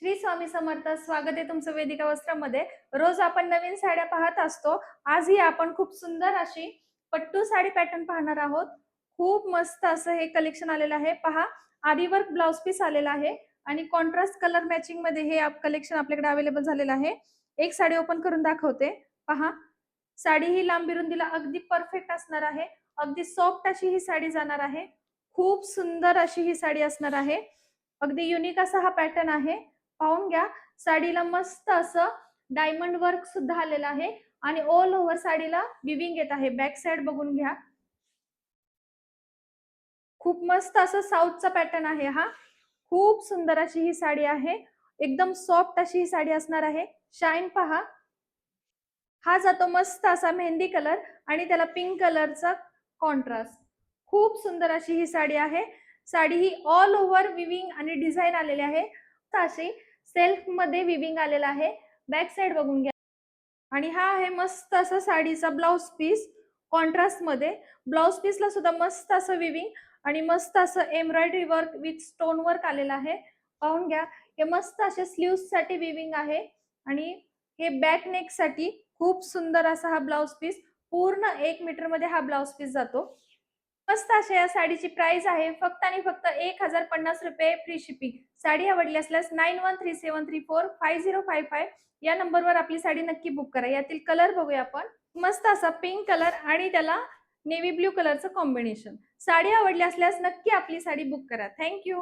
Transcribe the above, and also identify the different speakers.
Speaker 1: श्री स्वामी समर्थ. स्वागत आहे तुमचं वेदिका वस्त्रामध्ये. रोज आपण नवीन साड्या पाहत असतो. आजही आपण खूप सुंदर अशी पट्टू साडी पॅटर्न पाहणार आहोत. खूप मस्त असं हे कलेक्शन आलेलं आहे. पहा, आरी वर्क ब्लाउज पीस आलेला आहे आणि कॉन्ट्रास्ट कलर मॅचिंग मध्ये हे कलेक्शन आपल्याकडे अवेलेबल झालेलं आहे. एक साडी ओपन करून दाखवते. पहा, साडी ही लांबी रुंदीला अगदी परफेक्ट असणार आहे. अगदी सॉफ्ट अशी ही साडी जाणार आहे. खूप सुंदर अशी ही साडी असणार आहे. अगदी युनिक असा हा पॅटर्न आहे. पाहून घ्या, साडीला मस्त असं डायमंड वर्क सुद्धा आलेलं आहे आणि ऑल ओव्हर साडीला विविंग येत आहे. बॅक साइड बघून घ्या. खूप मस्त असं साऊथचा पॅटर्न आहे हा. खूप सुंदर अशी ही साडी आहे. एकदम सॉफ्ट अशी ही साडी असणार आहे. शाईन पहा, हा जातो मस्त असा मेहंदी कलर आणि त्याला पिंक कलरचा कॉन्ट्रास्ट. खूप सुंदर अशी ही साडी आहे. साडी ही ऑल ओव्हर विविंग आणि डिझाईन आलेली आहे. अशी सेल्फ मध्ये विविंग आलेला आहे. बॅक साइड बघून घ्या. आणि हा आहे मस्त असा साडीचा ब्लाउज पीस कॉन्ट्रास्ट मध्ये. ब्लाउज पीसला सुद्धा मस्त असं विविंग आणि मस्त असं embroidery work with stone work आलेलं आहे. पाहून घ्या, हे मस्त असे स्लीव्स साठी विविंग आहे आणि हे बॅक नेक साठी खूप सुंदर असा हा ब्लाउज पीस. पूर्ण 1 मीटर मध्ये हा ब्लाउज पीस जातो. मस्त अशा या साडीची प्राइस आहे फक्त आणि फक्त 1050 रुपये फ्री शिपिंग. साडी आवडली असल्यास 9137345055 या नंबरवर आपली साडी नक्की बुक करा. यातील कलर बघूया आपण. मस्त असा पिंक कलर आणि त्याला नेव्ही ब्ल्यू कलरचं कॉम्बिनेशन. साडी आवडली असल्यास नक्की आपली साडी बुक करा. थँक्यू.